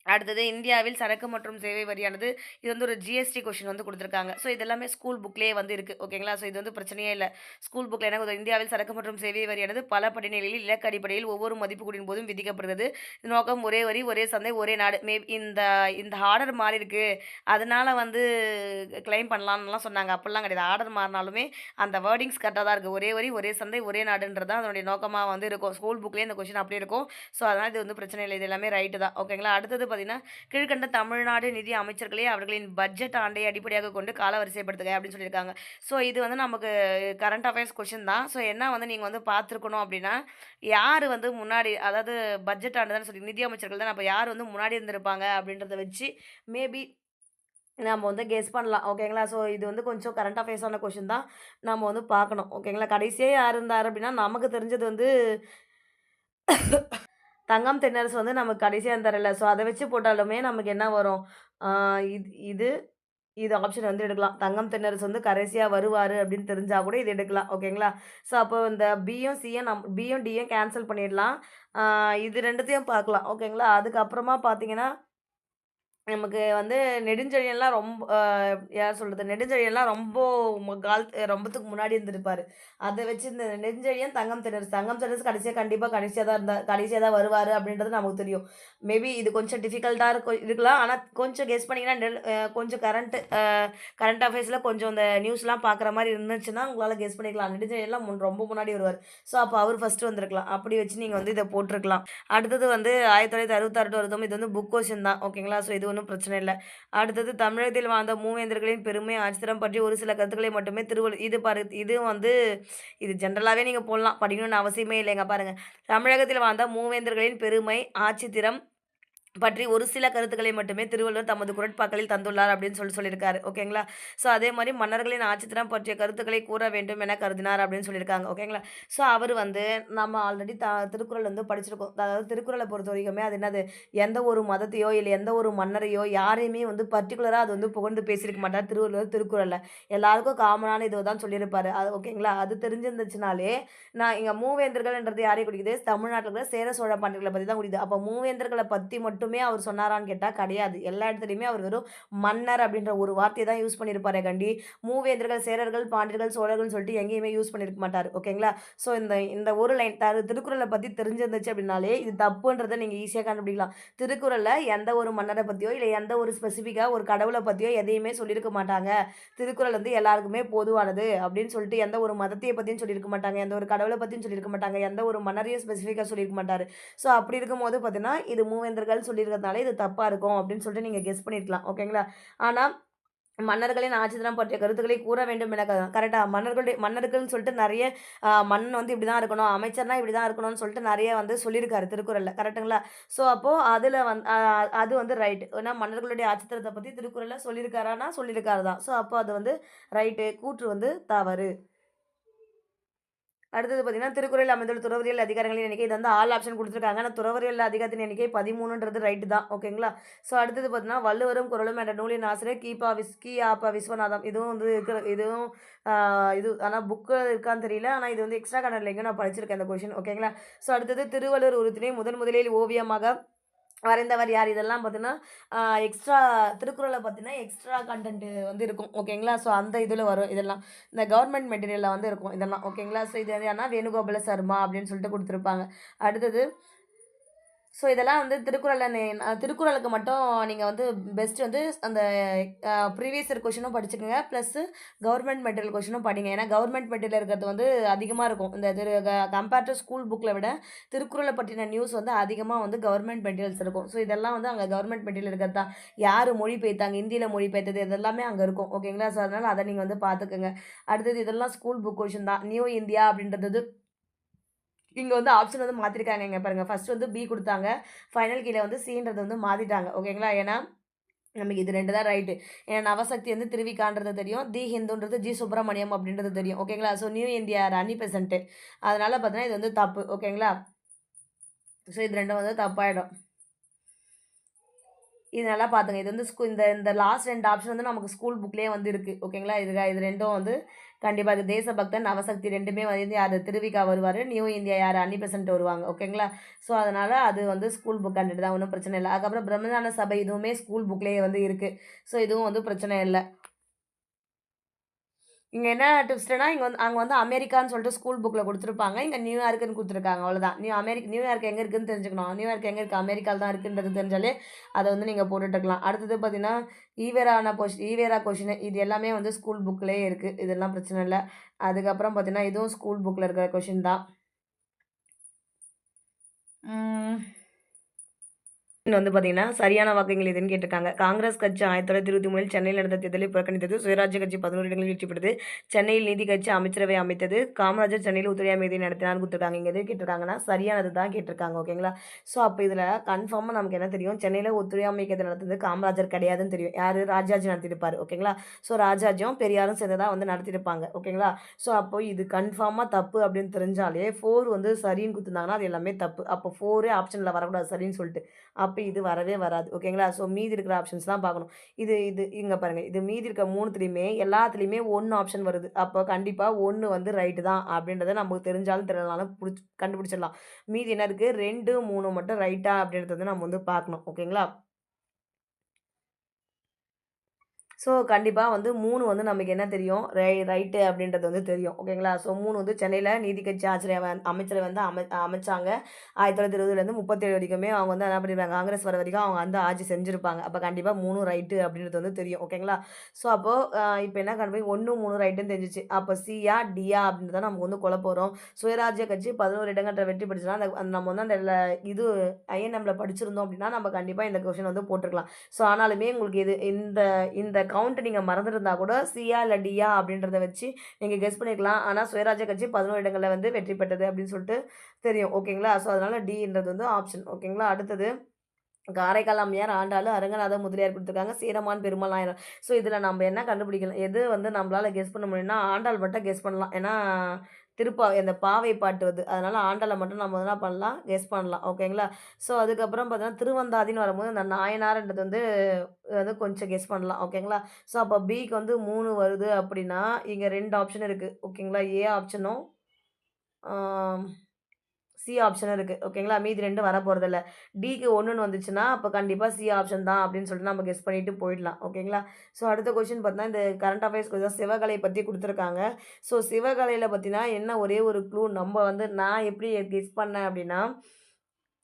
அடுத்தது இந்தியாவில் சரக்கு மற்றும் சேவை வரியானது இது வந்து ஒரு ஜிஎஸ்டி கொஸ்டின் வந்து குடுத்துருக்காங்க. ஸோ இது எல்லாமே ஸ்கூல் புக்லேயே வந்து இருக்கு. ஓகேங்களா? ஸோ இது வந்து பிரச்சனையே இல்ல. ஸ்கூல் புக்ல என்ன குடுத்து இந்தியாவில் சரக்கு மற்றும் சேவை வரியானது பல படிநிலையில் இலக்கு அடிப்படையில் ஒவ்வொரு மதிப்பு கூட்டின் போதும் விதிக்கப்படுகிறது. இது நோக்கம் ஒரே வரி, ஒரே சந்தை, ஒரே நாடு. இந்த இந்த ஆர்டர் மாறியிருக்கு. அதனால வந்து கிளைம் பண்ணலாம்னுலாம் சொன்னாங்க. அப்படிலாம் கிடையாது. ஆர்டர் மாறினாலுமே அந்த வேர்டிங்ஸ் கரெக்ட்டா தான் இருக்கு. ஒரே வரி, ஒரே சந்தை, ஒரே நாடுன்றது தான் அதனுடைய நோக்கமா வந்து இருக்கும். ஸ்கூல் புக்லேயே இந்த கொஸ்டின் அப்படியே இருக்கும். ஸோ அதனால இது வந்து பிரச்சனை இல்ல. இது எல்லாமே ரைட்டு தான். ஓகேங்களா? அடுத்தது பார்த்தீங்கன்னா, கீழ்க்கண்ட தமிழ்நாடு நிதி அமைச்சர்களே அவர்களின் பட்ஜெட் ஆண்டை அடிப்படையாகக் கொண்டு காலவரிசைப்படுத்துக அப்படின்னு சொல்லியிருக்காங்க. ஸோ இது வந்து நமக்கு கரண்ட் அஃபேர்ஸ் கொஸ்டின் தான். ஸோ என்ன வந்து நீங்க வந்து பார்த்துருக்கணும் அப்படின்னா, யாரு வந்து முன்னாடி அதாவது பட்ஜெட் ஆண்டு தானே சொல்லி நிதி அமைச்சர்கள் தான் அப்ப யார் வந்து முன்னாடி இருந்திருப்பாங்க அப்படின்றத வச்சு மேபி நம்ம வந்து கெஸ் பண்ணலாம். ஓகேங்களா? ஸோ இது வந்து கொஞ்சம் கரண்ட் அஃபேர்ஸான கொஸ்டின் தான் நம்ம வந்து பார்க்கணும். ஓகேங்களா? கடைசியா யார் இருந்தார் அப்டின்னா, நமக்கு தெரிஞ்சது வந்து தங்கம் தென்னரசு வந்து நமக்கு கடைசியா இருந்தார்ல. ஸோ அத வச்சு போட்டாலுமே நமக்கு என்ன வரும்? ஆ இது இது இது ஆப்ஷன் வந்து எடுக்கலாம். தங்கம் தென்னரசு வந்து கடைசியா வருவாரு அப்படின்னு தெரிஞ்சா கூட இது எடுக்கலாம். ஓகேங்களா? ஸோ அப்போ இந்த பியும், சியும் பியும், டியும் கேன்சல் பண்ணிடலாம். இது 2த்தையும் பார்க்கலாம். ஓகேங்களா? அதுக்கப்புறமா பார்த்தீங்கன்னா நமக்கு வந்து நெடுஞ்செழியன்லாம் ரொம்ப யார் சொல்றது? நெடுஞ்செழியன்லாம் ரொம்ப ரொம்பத்துக்கு முன்னாடி இருந்திருப்பாரு. அத வச்சு இந்த நெடுஞ்செழியன், தங்கம் தென்னரசு. தங்கம் தென்னரசு கடைசியா தான் வருவாரு அப்படின்றது நமக்கு தெரியும். மேபி இது கொஞ்சம் டிஃபிகல்ட்டா இருக்கலாம். ஆனா கொஞ்சம் கெஸ் பண்ணீங்கன்னா கொஞ்சம் கரண்ட் அஃபேர்ஸ்ல கொஞ்சம் இந்த நியூஸ்லாம் பார்க்குற மாரி இருந்துச்சுன்னா, உங்களால கெஸ் பண்ணிக்கலாம். நெடுஞ்செழியன்லாம் ரொம்ப முன்னாடி வருவாரு. ஸோ அப்போ அவரு ஃபர்ஸ்ட்டு வந்திருக்கலாம். அப்படி வச்சு நீங்க வந்து இத போட்டுருக்கலாம். அடுத்தது வந்து 1966 டு 69 இது வந்து புக் கொஸ்டின் தான். ஓகேங்களா? ஸோ இது ஒண்ணும் பிரச்சனை இல்ல. அடுத்தது தமிழகத்தில் வாழ்ந்த மூவேந்தர்களின் பெருமை, ஆட்சித்தரம் பற்றி ஒரு சில கருத்துக்களை மட்டுமே இது பாரு இது வந்து இது ஜென்ரலாவே நீங்க போடலாம். படிக்கணும்னு அவசியமே இல்லைங்க பாருங்க. தமிழகத்தில் வாழ்ந்த மூவேந்தர்களின் பெருமை, ஆட்சித்திறம் பற்றி ஒரு சில கருத்துக்களை மட்டுமே திருவள்ளுவர் தமது குறட்பாக்களில் தந்துள்ளார் அப்படின்னு சொல்லியிருக்காரு. ஓகேங்களா? ஸோ அதே மாரி மன்னர்களின் ஆட்சித்திறம் பற்றிய கருத்துக்களை கூற வேண்டும் என கருதினார் அப்படின்னு சொல்லியிருக்காங்க. ஓகேங்களா? ஸோ அவரு வந்து நம்ம ஆல்ரெடி திருக்குறள் வந்து படிச்சிருக்கோம். அதாவது திருக்குறள பொறுத்தவரைக்குமே அது என்னது, எந்த ஒரு மதத்தையோ, இல்ல எந்த ஒரு மன்னரையோ, யாரையுமே வந்து பர்ட்டிகுலரா அது வந்து புகழ்ந்து பேசியிருக்க மாட்டார் திருவள்ளுவர் திருக்குறள்ல. எல்லாருக்கும் காமனான இது தான் சொல்லியிருப்பாரு. அது ஓகேங்களா? அது தெரிஞ்சிருந்துச்சுனாலே, நான் இங்க மூவேந்தர்கள்ன்றது யாரை குறிக்குது? தமிழ்நாட்டுல இருக்கிற சேர சோழ பாண்டியர்கள பத்தி தான் குறிக்குது. அப்ப மூவேந்தர்கள பத்தி மட்டுமே அவர் சொன்னாரான்னு கேட்டா கிடையாது. எல்லா இடத்துலயுமே அவர் வெறும் மன்னர் அப்படின்ற ஒரு வார்த்தைய தான் யூஸ் பண்ணியிருப்பாரே கண்டி, மூவேந்தர்கள், சேரர்கள், பாண்டியர்கள், சோழர்கள்னு சொல்லிட்டு எங்கேயுமே யூஸ் பண்ணியிருக்க மாட்டாரு. ஓகேங்களா? ஸோ இந்த இந்த ஒரு லைன் திருக்குறள பத்தி தெரிஞ்சிருந்துச்சு அப்படின்னாலே, இது தப்புன்றத நீங்க ஈஸியா கண்டுபிடிக்கலாம். திருக்குறள்ல எந்த ஒரு மன்னர பத்தியோ, இல்ல எந்த ஒரு ஸ்பெசிஃபிக்கா ஒரு கடவுள பத்தியோ எதையுமே சொல்லியிருக்க மாட்டாங்க. திருக்குறள் வந்து எல்லாருக்குமே பொதுவானது அப்படின்னு சொல்லிட்டு எந்த ஒரு மதத்தைய பத்தியும் சொல்லியிருக்க மாட்டாங்க. எந்த ஒரு கடவுள பத்தியும் சொல்லியிருக்க மாட்டாங்க. எந்த ஒரு மன்னரையும் ஸ்பெசிஃபிக்கா சொல்லியிருக்க மாட்டாரு. ஸோ அப்படி இருக்கும்போது பார்த்தீங்கன்னா, இது மூவேந்தர்கள் சொல்லியிருக்கிறதுனால இது தப்பா இருக்கும் அப்படின்னு சொல்லிட்டு நீங்க கெஸ் பண்ணியிருக்கலாம். ஓகேங்களா? ஆனா மன்னர்களின் ஆட்சித்தனம் பற்றிய கருத்துக்களை கூற வேண்டும் என கரெக்ட்டா மன்னர்கள்ன்னு சொல்லிட்டு நெறைய மன்னன் வந்து இப்படிதான் இருக்கணும், அமைச்சர்னா இப்படிதான் இருக்கணும்னு சொல்லிட்டு நெறைய வந்து சொல்லியிருக்காரு திருக்குறள்ல. கரெக்ட்டுங்களா? ஸோ அப்போ அதுல அது வந்து ரைட். ஏன்னா மன்னர்களுடைய ஆட்சித்தனத்த பத்தி திருக்குறள்ல சொல்லியிருக்காரான்னா, சொல்லியிருக்காரு தான். ஸோ அப்போ அது வந்து ரைட்டு. கூற்று வந்து தவறு. அடுத்தது பார்த்தீங்கன்னா, திருக்குறளில் அமைந்துள்ள துறவறியல் அதிகாரங்களின் எண்ணிக்கை இது வந்து ஆல் ஆப்ஷன் குடுத்துருக்காங்க. ஆனா துறவறியல் அதிகாரத்தின் எண்ணிக்கை 13ன்றது ரைட்டு தான். ஓகேங்களா? ஸோ அடுத்தது பார்த்தீங்கன்னா, வள்ளுவரும் குறளும் என்ற நூலின் ஆசிரியர் கி.ஆ.ப. விஸ்வநாதம். இதுவும் வந்து இதுவும் ஆ இது ஆனா புக்கு இருக்கான்னு தெரியல. ஆனா இது வந்து எக்ஸ்ட்ரா கன்னடல எங்கேயோ நான் படிச்சிருக்கேன் இந்த கொஸ்டின். ஓகேங்களா? ஸோ அடுத்தது திருவள்ளுவர் உருத்தினை முதலில் ஓவியமாக வரைந்தவர் யார்? இதெல்லாம் பார்த்தீங்கன்னா, எக்ஸ்ட்ரா திருக்குறள பார்த்தீங்கன்னா, எக்ஸ்ட்ரா கன்டென்ட் வந்து இருக்கும். ஓகேங்களா? ஸோ அந்த இதில வரும் இதெல்லாம். இந்த கவர்மெண்ட் மெட்டீரியல்ல வந்து இருக்கும் இதெல்லாம். ஓகேங்களா? ஸோ இது யாருன்னா வேணுகோபால சர்மா அப்படின்னு சொல்லிட்டு குடுத்துருப்பாங்க. அடுத்தது ஸோ இதெல்லாம் வந்து திருக்குறளுக்கு மட்டும் நீங்க வந்து பெஸ்ட் வந்து அந்த ப்ரீவியஸ் இயர் கொஸ்டினும் படிச்சுக்கங்க. ப்ளஸ்ஸு கவர்மெண்ட் மெட்டீரியல் கொஸ்டினும் படிங்க. ஏன்னா கவர்மெண்ட் மெட்டீரியல் இருக்கிறது வந்து அதிகமா இருக்கும். இந்த திரு க கம்பேர் டூ ஸ்கூல் புக்ல விட திருக்குறள பற்றின நியூஸ் வந்து அதிகமா வந்து கவர்மெண்ட் மெட்டீரியல்ஸ் இருக்கும். ஸோ இதெல்லாம் வந்து அங்க கவர்மெண்ட் மெட்டீரியல் இருக்கிறது தான். யாரு மொழிபெயர்த்தாங்க, ஹிந்தியில மொழிபெயர்த்தது இது எல்லாமே அங்க இருக்கும். ஓகேங்களா? ஸோ அதனால அத நீங்க வந்து பார்த்துக்கங்க. அடுத்தது இதெல்லாம் ஸ்கூல் புக் கொஸ்டின் தான். நியூ இந்தியா அப்படின்றது இங்க வந்து ஆப்ஷன் வந்து மாத்திருக்காங்க இங்க பாருங்க. ஃபர்ஸ்ட் வந்து பி குடுத்தாங்க. ஃபைனல் கீழ வந்து சின்றது வந்து மாத்திட்டாங்க. ஓகேங்களா? ஏன்னா, நமக்கு இது 2 தான் ரைட்டு. ஏன்னா நவசக்தி வந்து திருவிகான்றது தெரியும். தி ஹிந்துன்றது ஜி. சுப்பிரமணியம் அப்படின்றது தெரியும். ஓகேங்களா? So new India runny Besant. அதனால பார்த்தீங்கன்னா, இது வந்து தப்பு. ஓகேங்களா? ஸோ இது 2ம் வந்து தப்பாயிடும். இது நல்லா பார்த்துங்க. இது வந்து இந்த இந்த லாஸ்ட் 2 ஆப்ஷன் வந்து நமக்கு ஸ்கூல் புக்லயே வந்து இருக்கு. ஓகேங்களா? இது 2ம் வந்து கண்டிப்பா இது தேசபக்தன், நவசக்தி 2மே வந்து யாரு திருவிகா வருவாரு. நியூ இந்தியா யாரு அன்னி பெசன்ட் வருவாங்க. ஓகேங்களா? ஸோ அதனால அது வந்து ஸ்கூல் புக் கன்டென்ட் தான். ஒண்ணும் பிரச்சனை இல்ல. அதுக்கப்புறம் பிரம்மஞான சபை இதுவுமே ஸ்கூல் புக்லயே வந்து இருக்கு. ஸோ இதுவும் வந்து பிரச்சனை இல்ல. இங்க என்ன ட்விஸ்ட்னா, அங்க வந்து அமெரிக்கான்னு சொல்லிட்டு ஸ்கூல் புக்ல குடுத்துருப்பாங்க. இங்க நியூயார்க்ன்னு குடுத்துருக்காங்க. அவ்வளோதான். நியூயார்க் எங்க இருக்குன்னு தெரிஞ்சுக்கணும். நியூயார்க் எங்க இருக்கு? அமெரிக்கால தான் இருக்குன்றது தெரிஞ்சாலே, அத வந்து நீங்க போட்டுட்டுருக்கலாம். அடுத்தது பார்த்தீங்கன்னா, ஈவேரா கொஸ்டின் இது எல்லாமே வந்து ஸ்கூல் புக்லயே இருக்கு. இதெல்லாம் பிரச்சனை இல்ல. அதுக்கப்புறம் பார்த்தீங்கன்னா, இதுவும் ஸ்கூல் புக்ல இருக்கிற கொஸ்டின் தான். ம். வந்து பார்த்தீங்கன்னா, சரியான வாக்குகள் எதுன்னு கேட்டிருக்காங்க. காங்கிரஸ் கட்சி 1923 சென்னையில் நடந்த தேர்தலை புறக்கணித்தது. சுயராஜ்ய கட்சி 11 இடங்களில் வெற்றி பெற்றது. சென்னையில் நீதி கட்சி அமைச்சரவை அமைத்தது. காமராஜர் சென்னையில் ஒத்துழையாமை இயக்கத்தை நடத்தினார்ன்னு குடுத்துருக்காங்க. இங்க எது கேட்டிருக்காங்கன்னா, சரியானது தான் கேட்டிருக்காங்க. ஓகேங்களா? ஸோ, அப்ப இதுல கன்ஃபார்மா நமக்கு என்ன தெரியும்? சென்னையில ஒத்துழையாமை இயக்கத்தை நடத்துனது காமராஜர் கிடையாதுன்னு தெரியும். யாரு? ராஜாஜி நடத்தியிருப்பாரு. ஓகேங்களா? ஸோ, ராஜாஜியும் பெரியாரும் சேர்ந்து தான் வந்து நடத்தியிருப்பாங்க. ஓகேங்களா? ஸோ, அப்போ இது கன்ஃபார்மா தப்பு அப்படின்னு தெரிஞ்சாலே 4 வந்து சரின்னு குடுத்துருந்தாங்கன்னா, அது எல்லாமே தப்பு. அப்போ 4 ஆப்ஷன்ல வரக்கூடாது சரின்னு சொல்லிட்டு. அப்ப இது வரவே வராது. ஓகேங்களா? ஸோ மீதி இருக்கிற ஆப்ஷன்ஸ் தான் பார்க்கணும். இது இது இங்க பாருங்க. இது மீதி இருக்க 3த்துலயுமே எல்லாத்துலயுமே 1 ஆப்ஷன் வருது. அப்போ கண்டிப்பா 1 வந்து ரைட் தான் அப்படின்றத நமக்கு தெரிஞ்சாலும் தெரியலனாலும் கண்டுபிடிச்சிடலாம். மீதி என்ன இருக்கு? 2, 3 மட்டும் ரைட்டா அப்படின்றத வந்து நம்ம வந்து பார்க்கணும். ஓகேங்களா? ஸோ, கண்டிப்பா வந்து 3 வந்து நமக்கு என்ன தெரியும்? ரைட்டு அப்படின்றது வந்து தெரியும். ஓகேங்களா? ஸோ 3 வந்து சென்னையில நீதி கட்சி அமைச்சரை வந்து அமைச்சாங்க. 1920லேருந்து 37 வரைக்குமே அவங்க வந்து என்ன பண்ணிருப்பாங்க, காங்கிரஸ் வர வரைக்கும் அவங்க வந்து ஆட்சி செஞ்சிருப்பாங்க. அப்ப கண்டிப்பா 3 ரைட்டு அப்படின்றது வந்து தெரியும். ஓகேங்களா? ஸோ அப்போ இப்ப என்ன கண்டுபிடி 1, 3 ரைட்டுன்னு தெரிஞ்சுச்சு. அப்ப சியா, டியா அப்படின்றத நமக்கு வந்து குழப்பம் வரும். சுயராஜ்ய கட்சி 11 இடங்கள்ல வெற்றி பெற்றுச்சுன்னா, அந்த நம்ம வந்து அந்த இது ஐஎன்எம்ல படிச்சிருந்தோம் அப்படின்னா, நம்ம கண்டிப்பா இந்த கொஸ்டின் வந்து போட்டுருக்கலாம். ஸோ ஆனாலுமே உங்களுக்கு இது இந்த இந்த கவுண்ட் நீங்க மறந்திருந்தா கூட சியா இல்ல டியா அப்படின்றத வச்சு நீங்க கெஸ் பண்ணிக்கலாம். ஆனா சுயராஜ்ய கட்சி 11 இடங்கள்ல வந்து வெற்றி பெற்றது அப்படின்னு சொல்லிட்டு தெரியும். ஓகேங்களா? ஸோ அதனால டின்றது வந்து ஆப்ஷன். ஓகேங்களா? அடுத்தது காரைக்கால் அம்மையார், ஆண்டாளு, அரங்கநாத முதலியார் குடுத்துருக்காங்க. சீரமான் பெருமாள் நாயனார். ஸோ இதில நம்ம என்ன கண்டுபிடிக்கலாம்? எது வந்து நம்மளால கெஸ் பண்ண முடியும்னா, ஆண்டாள் மட்டும் கெஸ் பண்ணலாம். ஏன்னா, இந்த பாவை பாட்டு வருது. அதனால ஆண்டாள மட்டும் நம்ம என்ன பண்ணலாம்? கெஸ் பண்ணலாம். ஓகேங்களா? ஸோ அதுக்கப்புறம் பார்த்தீங்கன்னா, திருவந்தாதின்னு வரும்போது அந்த நாயனார்ன்றது வந்து வந்து கொஞ்சம் கெஸ் பண்ணலாம். ஓகேங்களா? ஸோ அப்போ பிக்கு வந்து 3 வருது அப்படின்னா, இங்க 2 ஆப்ஷன் இருக்கு. ஓகேங்களா? ஏ ஆப்ஷனும் ஆ சி ஆப்ஷனும் இருக்கு. ஓகேங்களா? மீதி 2 வரப்போறதில்ல. டிக்கு 1ன்னு வந்துச்சுன்னா, அப்ப கண்டிப்பா சி ஆப்ஷன் தான் அப்படின்னு சொல்லிட்டு நம்ம கெஸ் பண்ணிட்டு போயிடலாம். ஓகேங்களா? ஸோ அடுத்த கொஸ்டின் பார்த்தீங்கன்னா, இந்த கரண்ட் அஃபேர்ஸ் கொஸ்டின் சிவகலை பத்தி குடுத்துருக்காங்க. ஸோ சிவகலையில பார்த்தீங்கன்னா, என்ன ஒரே ஒரு க்ளூ நம்ம வந்து நான் எப்படி கெஸ் பண்ணேன் அப்படின்னா,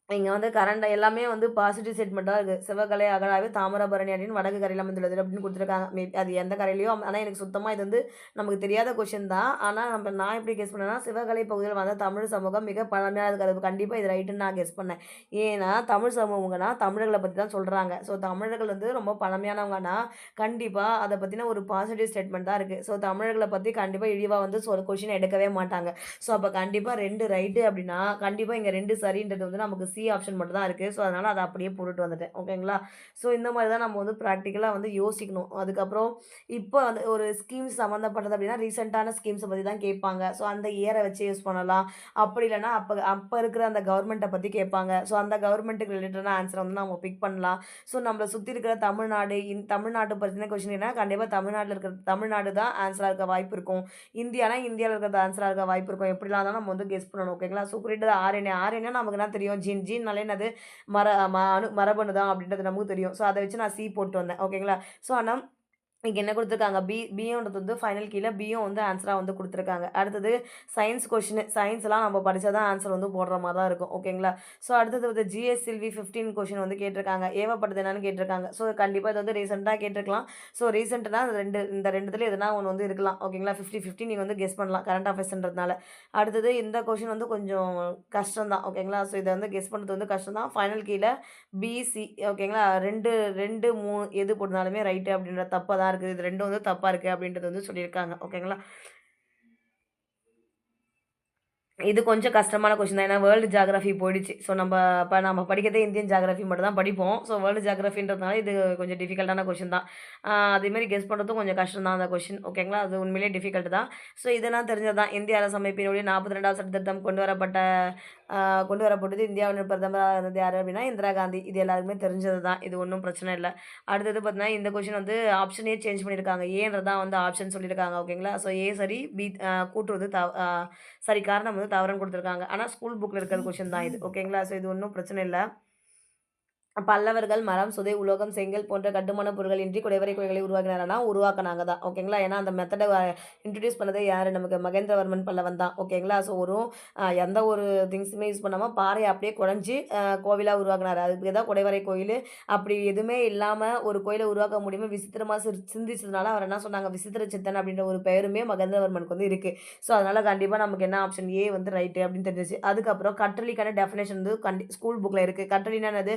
இங்க வந்து கரண்ட் எல்லாமே வந்து பாசிட்டிவ் ஸ்டேட்மெண்ட்டா இருக்கு. "சிவகலை அகழாய்வு தாமிரபரணி அணையின் வடக்கு கரையில் அமைந்துள்ளது" அப்படின்னு குடுத்துருக்காங்க. அது எந்த கரையிலயோ ஆனா எனக்கு சுத்தமா இது வந்து நமக்கு தெரியாத கொஸ்டின் தான். ஆனா நான் எப்படி கெஸ் பண்ணேன்னா, சிவகலை பகுதியில் வாழ்ந்த தமிழ் சமூகம் மிக பழமையானது. அது கண்டிப்பா இது ரைட்டுன்னு நான் கெஸ் பண்ணேன். ஏன்னா, தமிழ் சமூகம்னா தமிழர்கள பத்தி தான் சொல்றாங்க. ஸோ தமிழர்கள் வந்து ரொம்ப பழமையானவங்கன்னா, கண்டிப்பா அத பத்தின ஒரு பாசிட்டிவ் ஸ்டேட்மெண்ட் தான் இருக்கு. ஸோ தமிழர்கள பத்தி கண்டிப்பா இழிவா வந்து கொஸ்டின் எடுக்கவே மாட்டாங்க. ஸோ அப்ப கண்டிப்பா 2 ரைட்டு அப்படின்னா, கண்டிப்பா இங்க 2 சரின்றது வந்து நமக்கு சி ஆப்ஷன் மட்டும் தான் இருக்கு. ஸோ, அதனால அத அப்படியே போட்டுட்டு வந்துட்டேன். ஓகேங்களா? ஸோ, இந்த மாரி தான் நம்ம வந்து பிராக்டிகலா வந்து யோசிக்கணும். அதுக்கப்புறம் இப்ப வந்து ஒரு ஸ்கீம்ஸ் சம்மந்தப்பட்டது அப்படின்னா, ரீசென்ட்டான ஸ்கீம்ஸ பத்தி தான் கேட்பாங்க. ஸோ, அந்த இயர வச்சு யூஸ் பண்ணலாம். அப்படி இல்லன்னா, அப்ப அப்ப இருக்கிற அந்த கவர்மெண்ட்ட பத்தி கேட்பாங்க. ஸோ, அந்த கவர்மெண்ட்டுக்கு ரிலேட்டடான ஆன்ஸர வந்து நம்ம பிக் பண்ணலாம். ஸோ, நம்மள சுத்தி இருக்கிற தமிழ்நாடு, தமிழ்நாட்ட பத்தின கொஸ்டின் கண்டிப்பா தமிழ்நாட்டுல இருக்கிற தமிழ்நாடு தான் ஆன்ஸரா இருக்க வாய்ப்பு இருக்கும். இந்தியானா, இந்தியால இருக்கிறது ஆன்ஸரா இருக்க வாய்ப்பு இருக்கும். எப்படிலாம் இருந்தாலும் நம்ம வந்து கெஸ் பண்ணணும். ஓகேங்களா? ஸோ, குறிப்பிட்டது ஆர்என்ஏ. ஆர்என்ஏ நமக்கு என்ன தெரியும்? ஜீன்னாலே என்னது? மர ம அணு மரபணு தான் அப்படின்றது நமக்கு தெரியும். ஸோ, அத வச்சு நான் சி போட்டு வந்தேன். ஓகேங்களா? ஸோ, ஆனா இங்க என்ன குடுத்துருக்காங்க? பியோன்றது வந்து ஃபைனல் கீல பியும் வந்து ஆன்ஸரா வந்து குடுத்துருக்காங்க. அடுத்தது சயன்ஸ் கொஸ்டின். சயன்ஸ்லாம் நம்ம படிச்சா தான் ஆன்ஸர் வந்து போடுற மாரி தான் இருக்கும். ஓகேங்களா? ஸோ அடுத்தது வந்து ஜிஎஸ் சில்வி 15 கொஸ்டின் வந்து கேட்டிருக்காங்க. ஏவப்பட்டது என்னன்னு கேட்டிருக்காங்க. ஸோ கண்டிப்பா இது வந்து ரீசென்ட்டா கேட்டிருக்கலாம். ஸோ ரீசென்ட்னா இந்த 2த்துல எதுனா ஒண்ணு வந்து இருக்கலாம். ஓகேங்களா? 50, 50 நீங்க வந்து கெஸ் பண்ணலாம். கரண்ட் அஃபேர்ஸ்ன்றதுனால. அடுத்தது இந்த கொஸ்டின் வந்து கொஞ்சம் கஷ்டம் தான். ஓகேங்களா? ஸோ இத வந்து கெஸ் பண்றது வந்து கஷ்டம் தான். ஃபைனல் கீல பி, சி ஓகேங்களா? 2, 2, 3 எது போட்டாலுமே ரைட்டு அப்படின்ற தப்பா தான் இருக்குது. இது 2ம் வந்து தப்பா இருக்கு அப்படின்றது வந்து சொல்லியிருக்காங்க. ஓகேங்களா? இது கொஞ்சம் கஷ்டமான கொஸ்டின் தான். ஏன்னா வேர்ல்டு ஜியோகிராஃபி போயிடுச்சு. ஸோ நம்ம படிக்கிறதே இந்தியன் ஜியோகிராஃபி மட்டும் தான் படிப்போம். ஸோ வேர்ல்டு ஜியோகிராஃபின்றதுனால இது கொஞ்சம் டிஃபிகல்ட்டான கொஸ்டின் தான். அதேமாரி கெஸ் பண்ணுறதும் கொஞ்சம் கஷ்டம் தான் அந்த கொஸ்டின். ஓகேங்களா? அது உண்மையிலேயே டிஃபிகல்ட் தான். ஸோ இதெல்லாம் தெரிஞ்சது தான். இந்திய அரசமைப்பினுடைய 42வது சட்டத்திருத்தம் ஆ கொண்டு வரப்பட்டது. இந்தியாவின் பிரதமரா இருந்தது யாரு அப்படின்னா, இந்திரா காந்தி. இது எல்லாருக்குமே தெரிஞ்சது தான். இது ஒண்ணும் பிரச்சனை இல்ல. அடுத்தது பார்த்தீங்கன்னா, இந்த கொஸ்டின் வந்து ஆப்ஷனே சேஞ்ச் பண்ணியிருக்காங்க. ஏன்றது தான் வந்து ஆப்ஷன் சொல்லியிருக்காங்க. ஓகேங்களா? ஸோ ஏ சரி, பி கூற்று வந்து சாரி காரணம் வந்து தவறுன்னு குடுத்துருக்காங்க. ஆனா ஸ்கூல் புக்ல இருக்கிற கொஸ்டின் தான் இது. ஓகேங்களா? ஸோ இது ஒண்ணும் பிரச்சனை இல்ல. பல்லவர்கள் மரம், சுதை, உலோகம், செங்கல் போன்ற கட்டுமான பொருட்கள் இன்றி குடைவரை கோயில்களை உருவாக்கினார்னா, உருவாக்குனாங்க தான். ஓகேங்களா? ஏன்னா அந்த மெத்தட இன்ட்ரோடியூஸ் பண்ணதே யாரு? நமக்கு மகேந்திரவர்மன் பல்லவன் தான். ஓகேங்களா? ஸோ எந்த ஒரு திங்ஸுமே யூஸ் பண்ணாம பாறைய அப்படியே குழஞ்சு கோவிலா உருவாக்குனாரு. அதுக்கு பேர் தான் குடைவரை கோயிலு. அப்படி எதுவுமே இல்லாம ஒரு கோயில உருவாக்க முடியுமா விசித்திரமா சிந்திச்சதுனால அவர் என்ன சொன்னாங்க? விசித்திர சித்தன் அப்படின்ற ஒரு பெயருமே மகேந்திரவர்மனுக்கு வந்து இருக்கு. ஸோ அதனால கண்டிப்பா நமக்கு என்ன ஆப்ஷன் ஏ வந்து ரைட்டு அப்படின்னு தெரிஞ்சுச்சு. அதுக்கப்புறம் கற்றலிக்கான டெஃபினேஷன் வந்து ஸ்கூல் புக்ல இருக்கு. கற்றலினா என்னது?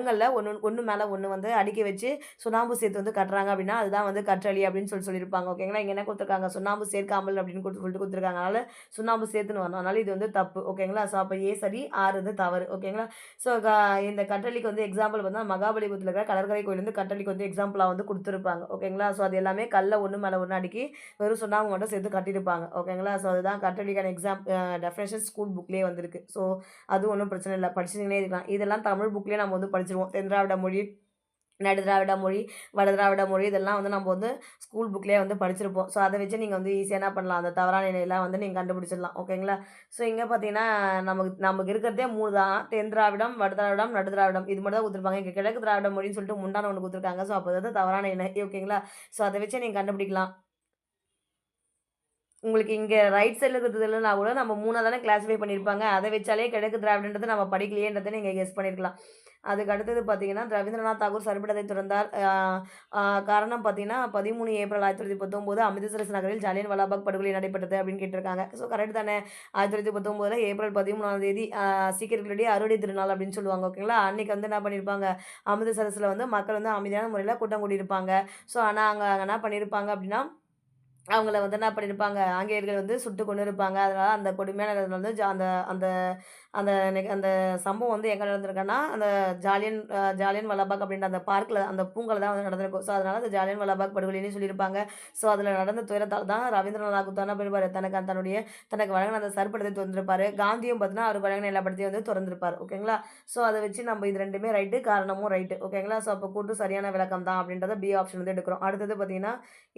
கருங்கல்ல ஒண்ணு மேல ஒண்ணு வந்து அடுக்கி வச்சு சுண்ணாம்பு சேர்த்து வந்து கட்டுறாங்க அப்படின்னா, அதுதான் வந்து கற்றளி அப்படின்னு சொல்லியிருப்பாங்க. ஓகேங்களா. இங்க என்ன குடுத்துருக்காங்க, சுண்ணாம்பு சேர்க்காமல் அப்படின்னு சொல்லிட்டு குடுத்துருக்காங்க. அதனால சுண்ணாம்பு சேர்த்துன்னு வரணும். அதனால இது வந்து தப்பு. ஓகேங்களா. ஸோ அப்ப ஏ சரி, ஆர் வந்து தவறு. ஓகேங்களா. ஸோ இந்த கற்றளிக்கு வந்து எக்ஸாம்பிள் வந்து மகாபலிபுரத்துல இருக்கிற கடற்கரை கோயில் வந்து கற்றளிக்கு வந்து எக்ஸாம்பிளா வந்து குடுத்துருப்பாங்க. ஓகேங்களா. ஸோ அது எல்லாமே கல்ல ஒண்ணு மேல ஒண்ணு அடுக்கி வெறும் சுண்ணாம்பு மட்டும் சேர்த்து கட்டியிருப்பாங்க. ஓகேங்களா. ஸோ அதுதான் கற்றளிக்கான டெஃபினிஷன் ஸ்கூல் புக்லயே வந்திருக்கு. ஸோ அது ஒண்ணும் பிரச்சனை இல்ல. படிச்சுக்கினே இருக்கலாம். இதெல்லாம் தமிழ் புக்லயே நம்ம வந்து படிச்சுருவோம். தென்திராவிட மொழி, நடுதிராவிட மொழி, வடதிராவிட மொழி இதெல்லாம் வந்து நம்ம வந்து ஸ்கூல் புக்லயே வந்து படிச்சிருப்போம். ஸோ அத வச்சு நீங்க வந்து ஈஸியா என்ன பண்ணலாம், அந்த தவறான இணையெல்லாம் வந்து நீங்க கண்டுபிடிச்சிடலாம். ஓகேங்களா. ஸோ இங்க பார்த்தீங்கன்னா, நமக்கு நமக்கு இருக்கிறதே 3 தான். தென் திராவிடம், வடதிராவிடம், நடுதிராவிடம் இது மட்டும் தான் குடுத்துருப்பாங்க. இங்க கிழக்கு திராவிட மொழின்னு சொல்லிட்டு முன்னால ஒண்ணு குடுத்துருக்காங்க. ஸோ அப்ப அது தவறான இணை. ஓகேங்களா. ஸோ அத வச்சே நீங்க கண்டுபிடிக்கலாம். உங்களுக்கு இங்க ரைட் சைட்ல இருக்கிறது இல்லன்னா கூட நம்ம 3ஆ தானே கிளாஸிஃபை பண்ணியிருப்பாங்க. அத வச்சாலே கிழக்கு திராவிடன்றது நம்ம படிக்கலையேன்றத நீங்க கெஸ் பண்ணியிருக்கலாம். அதுக்கு அடுத்தது பார்த்தீங்கன்னா, ரவீந்திரநாத் தாகூர் சரிபடத்தை துறந்தார். அ அ காரணம் பார்த்தீங்கன்னா, 13 ஏப்ரல் 1919 அமிர்தசரஸ் நகரில் ஜாலியன் வாலாபாக் படுகொலை நடைபெற்றது அப்படின்னு கேட்டிருக்காங்க. ஸோ கரெக்ட் தானே. 1919 ஏப்ரல் 13ஆம் தேதி சீக்கியர்களுடைய அறுவடை திருநாள் அப்படின்னு சொல்லுவாங்க. ஓகேங்களா. அன்னைக்கு வந்து என்ன பண்ணியிருப்பாங்க, அமிர்தசரஸ்ல வந்து மக்கள் வந்து அமைதியான முறையில கூட்டம் கூடியிருப்பாங்க. ஸோ ஆனா அங்க அங்க என்ன பண்ணியிருப்பாங்க அப்படின்னா அவங்கள வந்து என்ன பண்ணியிருப்பாங்க, ஆங்கிலேயர்கள் வந்து சுட்டு கொன்னுருப்பாங்க. அதனால அந்த கொடுமையான இது வந்து அந்த அந்த அந்த அந்த சம்பவம் வந்து எங்க நடந்திருக்குன்னா, அந்த ஜாலியன் வாலாபாக் அப்படின்ற அந்த பார்க்ல அந்த பூங்கால தான் வந்து நடந்திருக்கும். ஸோ, அதனால அது ஜாலியன் வாலாபாக் படுகொலைன்னு சொல்லியிருப்பாங்க. ஸோ, அதில நடந்த துயரத்தால தான் ரவீந்திரநாத் தாகூர் என்ன பண்ணிருப்பாரு, தனக்கு வழங்கின அந்த சர்படத்தை தொறந்திருப்பாரு. காந்தியும் பார்த்தீங்கன்னா, அவருக்கு வழங்கின எல்லா படத்தையும் வந்து தொறந்திருப்பாரு. ஓகேங்களா. ஸோ, அத வச்சு நம்ம இது 2மே ரைட்டு, காரணமும் ரைட்டு. ஓகேங்களா. ஸோ, அப்போ கூற்று சரியான விளக்கம் தான் அப்படின்றத பி ஆப்ஷன் வந்து எடுக்கிறோம். அடுத்தது பார்த்தீங்கன்னா,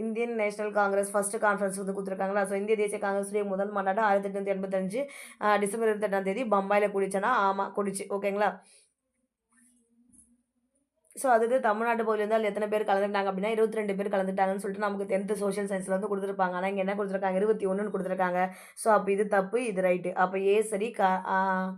Indian national Congress first conference வந்து குடுத்துருக்காங்களா. ஸோ, இந்திய தேசிய காங்கிரஸுடைய முதல் மாநாடு 1885 டிசம்பர் 28ஆம் தேதி பம்பாயில கூடிச்சுன்னா, ஆமா கூடிச்சு. ஓகேங்களா. ஸோ, அதுக்கு தமிழ்நாட்டு பகுதியிலேருந்து அதில எத்தன பேர் கலந்துக்கிட்டாங்க அப்படின்னா, 22 பேர் கலந்துட்டாங்கன்னு சொல்லிட்டு நமக்கு 10த் சோஷியல் சயன்ஸ்ல வந்து குடுத்துருப்பாங்க. ஆனா, இங்க என்ன குடுத்துருக்காங்க 21ன்னு குடுத்துருக்காங்க. ஸோ, அப்ப இது தப்பு, இது ரைட்டு. அப்ப ஏ சரி,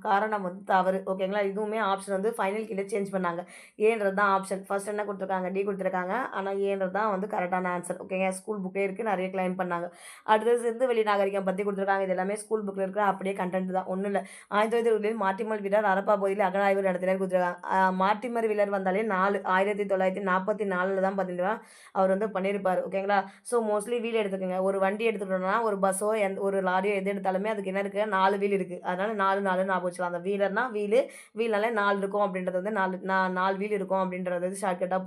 காரணம் வந்து தவறு. ஓகேங்களா. இதுவுமே ஆப்ஷன் வந்து ஃபைனல் கீழ சேஞ்ச் பண்ணாங்க. ஏன்றது தான் ஆப்ஷன். ஃபர்ஸ்ட் என்ன குடுத்துருக்காங்க, டி குடுத்துருக்காங்க. ஆனா, ஏன்றது தான் வந்து கரெக்ட்டான ஆன்சர். ஓகேங்க. ஸ்கூல் புக்லயே இருக்கு. நெறைய கிளைம் பண்ணாங்க. அடுத்தது சிந்துவெளி நாகரிகம் பத்தி குடுத்துருக்காங்க. இது எல்லாமே ஸ்கூல் புக்ல இருக்கிற அப்படியே கன்டென்ட் தான். ஒண்ணும் இல்ல. 1920ல் மார்ட்டிமல் வீரர் ஹரப்பா பகுதியில் அகழாய்வு நடத்தினார் குடுத்துருக்காங்க. மார்ட்டிமர் வீலர் வந்தாலே 1944ல தான் பார்த்தீங்கன்னா, அவர் வந்து பண்ணியிருப்பாரு. ஓகேங்களா. ஸோ மோஸ்ட்லி வீல் எடுத்துக்கங்க. ஒரு வண்டி எடுத்துக்கிட்டோம்னா, ஒரு பஸ்ஸோ, ஒரு லாரியோ எது எடுத்தாலுமே அதுக்கு என்ன இருக்கு? 4 வீல் இருக்கு. அதனால 4 4ன்னு ஞாபகம் வச்சுக்கலாம். அந்த வீலர்னா வீல்னாலே 4 இருக்கும் அப்படின்றது வந்து 4 வீல் இருக்கும் அப்படின்றத வந்து ஷார்ட்கட்டா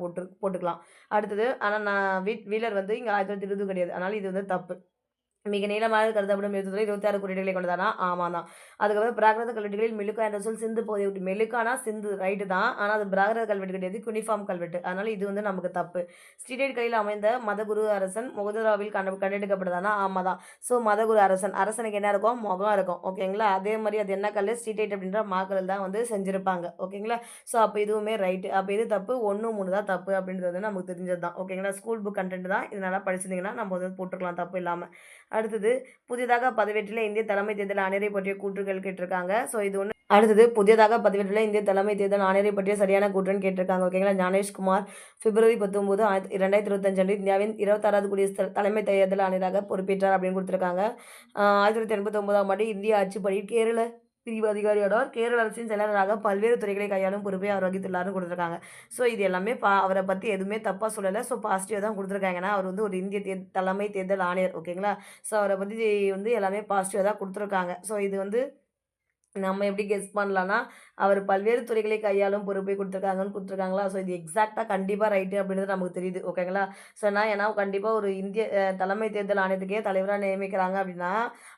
போட்டுக்கலாம். அடுத்தது ஆனா நான் வீலர் வந்து இங்க 1920 கிடையாது. அதனால இது வந்து தப்பு. மிக நீளமாக கருதப்படும் எழுத்துத்துறை 26 குறியீடுகளை கொண்டதானா? ஆமாம் தான். அதுக்கப்புறம் பிராகிருத கல்வெட்டுகளில் மெலுக்கா என்ற சொல் சிந்து பகுதியை விட்டு மெலுக்கானா சிந்து ரைட்டு தான். ஆனா அது பிராகிருத கல்வெட்டு கிடையாது. யுனிஃபார்ம் கல்வெட்டு. அதனால இது வந்து நமக்கு தப்பு. ஸ்டீரைட் கலையில் அமைந்த மதகுரு அரசன் மொகதுராவில் கண்டெடுக்கப்பட்டதானா? ஆமா தான். ஸோ மதகுரு அரசன். அரசனுக்கு என்ன இருக்கும்? முகம் இருக்கும். ஓகேங்களா. அதே மாரி அது என்ன கல்லு? ஸ்டீரைட் அப்படின்ற மாக்கல் தான் வந்து செஞ்சிருப்பாங்க. ஓகேங்களா. ஸோ அப்ப இதுவுமே ரைட்டு. அப்ப இது தப்பு. 1, 3 தான் தப்பு அப்படின்றது வந்து நமக்கு தெரிஞ்சது தான். ஓகேங்களா. ஸ்கூல் புக் கன்டென்ட் தான். இது நல்லா படிச்சிருந்தீங்கன்னா நம்ம வந்து போட்டுருக்கலாம் தப்பு இல்லாம. அடுத்தது புதிதாக பதவியேற்றுள்ள இந்திய தலைமை தேர்தல் ஆணையரை பற்றிய கூற்றுகள் கேட்டிருக்காங்க. ஸோ இது ஒண்ணு. அடுத்தது புதியதாக பதவியேற்றுள்ள இந்திய தலைமை தேர்தல் ஆணையரை பற்றிய சரியான கூற்றுன்னு கேட்டிருக்காங்க. ஓகேங்களா. ஞானேஷ்குமார் பிப்ரவரி 19 2025 அன்று இந்தியாவின் 26வது குடியரசு தலைமை தேர்தல் ஆணையராக பொறுப்பேற்றார் அப்படின்னு கொடுத்திருக்காங்க. 1989ஆம் ஆண்டு இந்திய ஆட்சிப்படியில் கேரள பிரிவு அதிகாரியானார். கேரள அரசின் செயலாளராக பல்வேறு துறைகளை கையாளும் பொறுப்பை அவர் வகித்துள்ளார்னு கொடுத்திருக்காங்க. ஸோ இது எல்லாமே அவரை பத்தி எதுவுமே தப்பா சொல்லல. ஸோ பாசிட்டிவா தான் குடுத்துருக்காங்க. ஏன்னா, அவர் வந்து ஒரு இந்திய தலைமை தேர்தல் ஆணையர். ஓகேங்களா. ஸோ அவர பத்தி வந்து எல்லாமே பாசிட்டிவா தான் குடுத்துருக்காங்க. ஸோ இது வந்து நம்ம எப்படி கெஸ் பண்ணலான்னா, அவர் பல்வேறு துறைகளை கையாளும் பொறுப்பை குடுத்துருக்காங்கன்னு குடுத்துருக்காங்களா? ஸோ இது எக்ஸாக்ட்டா கண்டிப்பா ரைட்டு அப்படின்றது நமக்கு தெரியுது. ஓகேங்களா? ஸோ ஏன்னா கண்டிப்பா ஒரு இந்திய தலைமை தேர்தல் ஆணையத்துக்கே தலைவரா நியமிக்கிறாங்க அப்படின்னா,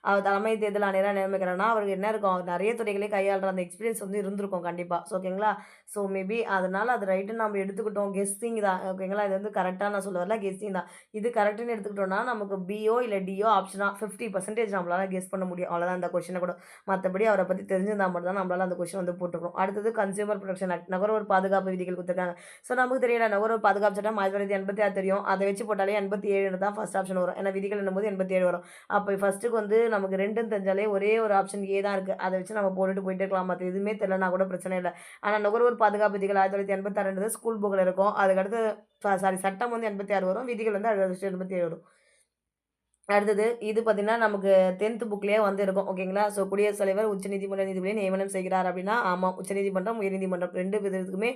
அவர் தலைமை தேர்தல் ஆணையரா நியமிக்கிறாங்கன்னா, அவருக்கு என்ன இருக்கும்? அவர் நெறைய துறைகளை கையாளுற அந்த எக்ஸ்பீரியன்ஸ் வந்து இருந்திருக்கும் கண்டிப்பா. ஸோ ஓகேங்களா? ஸோ மேபி அதனால அது ரைட்டுன்னு நம்ம எடுத்துக்கிட்டோம். கெஸ்ஸிங் தான். ஓகேங்களா? இது வந்து கரெக்ட்டா நான் சொல்ல வரல. கெஸ்ஸிங் தான். இது கரெக்ட்டுன்னு எடுத்துக்கிட்டோம்னா, நமக்கு பியோ இல்ல டியோ ஆப்ஷனா 50% நம்மளால கெஸ் பண்ண முடியும். அவ்வளோதான் இந்த கொஸ்டின கூட. மத்தபடி அவர பத்தி தெரிஞ்சிருந்தா மட்டும் தான் நம்மளால அந்த கொஸ்டின் வந்து போட்டுருக்கணும். அடுத்தது கன்சியூமர் புரொடெக்ஷன் ஆக்ட் நுகர்வோர் பாதுகாப்பு விதிகள் குடுத்துருக்காங்க. ஸோ நமக்கு தெரியல நுகர்வோர் பாதுகாப்பு சட்டம் 1986 தெரியும். அத வச்சு போட்டாலே 87 தான் ஃபர்ஸ்ட் ஆப்ஷன் வரும். ஏன்னா விதிகள் என்னும்போது 87 வரும். அப்ப ஃபர்ஸ்ட்டுக்கு வந்து நமக்கு 2ன்னு தெரிஞ்சாலே ஒரே ஒரு ஆப்ஷன் ஏ தான் இருக்கு. அத வச்சு நம்ம போட்டுட்டு போயிட்டே இருக்கலாம். மத்த எதுவுமே தெரியலனா கூட பிரச்சனை இல்ல. ஆனா நுகர்வோர் பாதுகாப்பு விதிகள் 1986ன்றது ஸ்கூல் புக்ல இருக்கும். அதுக்கடுத்து சாரி சட்டம் வந்து 86 வரும். விதிகள் வந்து 87 வரும். அடுத்தது இது பார்த்தீங்கன்னா, நமக்கு 10த் புக்லயே வந்து இருக்கும். ஓகேங்களா? ஸோ குடியரசுத் தலைவர் உச்சநீதிமன்ற நீதிபதியை நியமனம் செய்கிறார் அப்படின்னா, ஆமா. உச்சநீதிமன்றம், உயர்நீதிமன்றம் 2 விதத்துக்குமே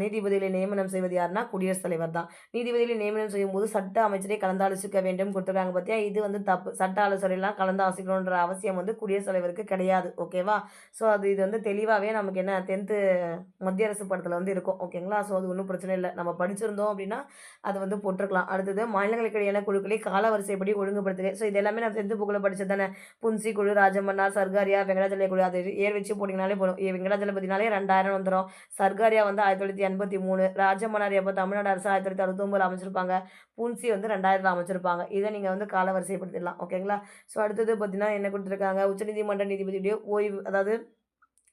நீதிபதிகளை நியமனம் செய்வது யாருன்னா, குடியரசுத் தலைவர் தான். நீதிபதிகளை நியமனம் செய்யும்போது சட்ட அமைச்சரை கலந்தாலோசிக்க வேண்டும் குடுத்துருக்காங்க பார்த்தியா? இது வந்து தப்பு. சட்ட ஆலோசனைலாம் கலந்து ஆலோசிக்கணுன்ற அவசியம் வந்து குடியரசுத் தலைவருக்கு கிடையாது. ஓகேவா? ஸோ இது வந்து தெளிவாவே நமக்கு என்ன 10த் மத்திய அரசு படத்துல வந்து இருக்கும். ஓகேங்களா? ஸோ அது ஒண்ணும் பிரச்சனை இல்ல. நம்ம படிச்சிருந்தோம் அப்படின்னா, அத வந்து போட்டுருக்கலாம். அடுத்தது மாநிலங்களுக்கு இடையான குழுக்களை காலவரிசைப்படி ஒழுங்குபடுத்துக. ஸோ இது எல்லாமே நான் 10த் புக்ல படிச்சது தானே. புன்சி குழு, ராஜமன்னார், சர்க்காரியா, வெங்கடாஜல குழு அது ஏர் வச்சு போட்டிங்கனாலே போதும். வெங்கடாஜலபதினாலே 2000 வந்துரும். சர்க்காரியா வந்து 1983, ராஜமன்னார் எப்போ தமிழ்நாடு அரசு 1969 அமைச்சிருப்பாங்க. புன்சி வந்து 2000ல அமைச்சிருப்பாங்க. இத நீங்க வந்து காலவரிசைப்படுத்திடலாம். ஓகேங்களா? ஸோ அடுத்தது பார்த்தீங்கன்னா, என்ன குடுத்துருக்காங்க, உச்சநீதிமன்ற நீதிபதியுடைய ஓய்வு அதாவது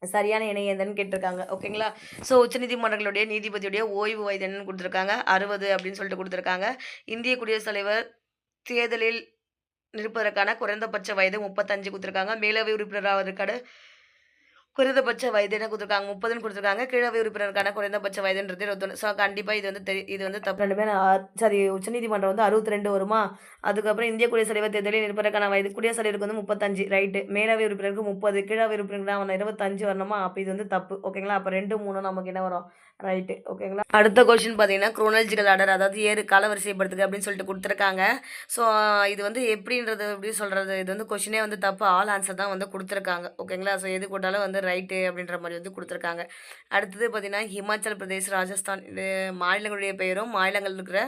சரியான இணை எதுன்னு கேட்டிருக்காங்க. ஓகேங்களா? ஸோ உச்சநீதிமன்றங்களுடைய நீதிபதியுடைய ஓய்வு வயது என்னன்னு குடுத்துருக்காங்க. 60 அப்படின்னு சொல்லிட்டு குடுத்துருக்காங்க. இந்திய குடியரசுத் தலைவர் தேர்தலில் நிற்பதற்கான குறைந்தபட்ச வயது 35 குடுத்துருக்காங்க. மேலவை உறுப்பினர் ஆவதற்கான குறைந்தபட்ச வயது என்ன குடுத்துருக்காங்க? 30ன்னு குடுத்துருக்காங்க. கீழவை உறுப்பினருக்கான குறைந்தபட்ச வயதுன்றது 21. ஸோ கண்டிப்பா இது வந்து தப்பு. 2 பேரும் சாரி உச்சநீதிமன்றம் வந்து 62 வருமா? அதுக்கப்புறம் இந்திய குடியரசுத் தலைவர் தேர்தலில் நிற்பதற்கான வயது குடியரசுத் தலைவருக்கு வந்து 35 ரைட்டு. மேலவை உறுப்பினருக்கு 30, கீழவை உறுப்பினருக்கு என்ன 25 வரணுமா? அப்ப இது வந்து தப்பு. ஓகேங்களா? அப்ப 2, 3 நமக்கு என்ன வரும்? ரைட்டு. ஓகேங்களா? அடுத்த கொஸ்டின் பார்த்தீங்கன்னா, குரோனாலஜிக்கல் ஆர்டர் அதாவது காலவரிசைப்படுத்துக அப்படின்னு சொல்லிட்டு குடுத்துருக்காங்க. ஸோ இது வந்து எப்படின்றது எப்படி சொல்றது? இது வந்து கொஸ்டினே வந்து தப்பு. ஆல் ஆன்சர் தான் வந்து குடுத்துருக்காங்க. ஓகேங்களா? ஸோ எது போட்டாலும் வந்து ரைட்டு அப்படின்ற மாரி வந்து குடுத்துருக்காங்க. அடுத்தது பார்த்தீங்கன்னா, ஹிமாச்சல் பிரதேஷ், ராஜஸ்தான் இது மாநிலங்களுடைய பெயரும், மாநிலங்கள் இருக்கிற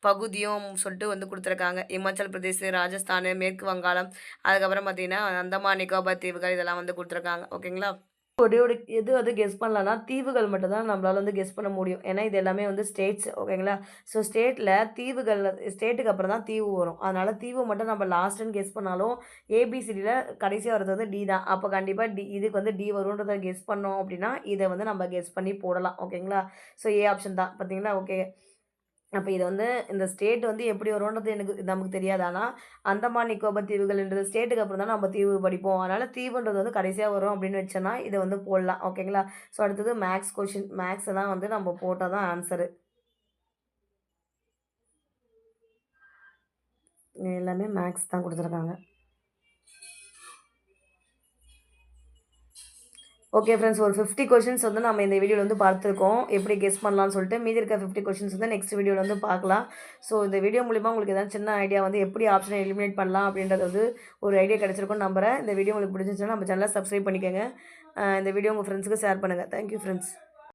பகுதியும் சொல்லிட்டு வந்து குடுத்துருக்காங்க. இமாச்சல் பிரதேஷ், ராஜஸ்தான், மேற்கு வங்காளம், அதுக்கப்புறம் பார்த்தீங்கன்னா, அந்தமான் நிக்கோபார் தீவுகள் இதெல்லாம் வந்து குடுத்துருக்காங்க. ஓகேங்களா? ஒரே ஒரு எது வந்து கெஸ் பண்ணலாம்னா, தீவுகள் மட்டும் தான் நம்மளால வந்து கெஸ் பண்ண முடியும். ஏன்னா, இது எல்லாமே வந்து ஸ்டேட்ஸ் ஓகேங்களா? ஸோ ஸ்டேட்ல தீவுகள்ல ஸ்டேட்டுக்கு அப்புறம் தான் தீவு வரும். அதனால தீவு மட்டும் நம்ம லாஸ்ட்டுன்னு கெஸ் பண்ணாலும், ஏபிசிடில கடைசியா வரது வந்து டி தான். அப்போ கண்டிப்பா இதுக்கு வந்து டி வரும்ன்றத கெஸ் பண்ணோம் அப்படின்னா, இத வந்து நம்ம கெஸ் பண்ணி போடலாம். ஓகேங்களா? ஸோ ஏ ஆப்ஷன் தான். பார்த்தீங்களா? ஓகே. அப்ப இது வந்து இந்த ஸ்டேட் வந்து எப்படி வரும்ன்றது நமக்கு தெரியாது. ஆனா, அந்தமான் நிக்கோபார் தீவுகள்ன்றது ஸ்டேட்டுக்கு அப்புறம் தான் நம்ம தீவு படிப்போம். அதனால தீவுன்றது வந்து கடைசியா வரும் அப்படின்னு வச்சோன்னா, இத வந்து போடலாம். ஓகேங்களா? ஸோ அடுத்தது மேத்ஸ் கொஸ்டின். மேத்ஸ் தான் வந்து நம்ம போட்டா தான் ஆன்சரு. எல்லாமே மேத்ஸ் தான் குடுத்துருக்காங்க. Okay friends. ஒரு 50 கொஸ்டின்ஸ் வந்து நம்ம இந்த வீடியோல வந்து பார்த்துருக்கோம். எப்படி கெஸ் பண்ணலாம்னு சொல்லிட்டு. மீதி இருக்க 50 கொஸ்டின்ஸ் வந்து நெக்ஸ்ட் வீடியோல வந்து பார்க்கலாம். ஸோ இந்த வீடியோ மூலியமா உங்களுக்கு ஏதாவது சின்ன ஐடியா வந்து எப்படி ஆப்ஷனை எலிமினேட் பண்ணலாம் அப்படின்றது வந்து ஒரு ஐடியா கிடைச்சிருக்கும்னு நம்புறேன். இந்த வீடியோ உங்களுக்கு பிடிச்சிருந்துச்சுன்னா நம்ம சேனலை சப்ஸ்கிரைப் பண்ணிக்கோங்க. இந்த வீடியோ உங்கள் ஃப்ரெண்ட்ஸுக்கு ஷேர் பண்ணுங்கள். Thank you friends.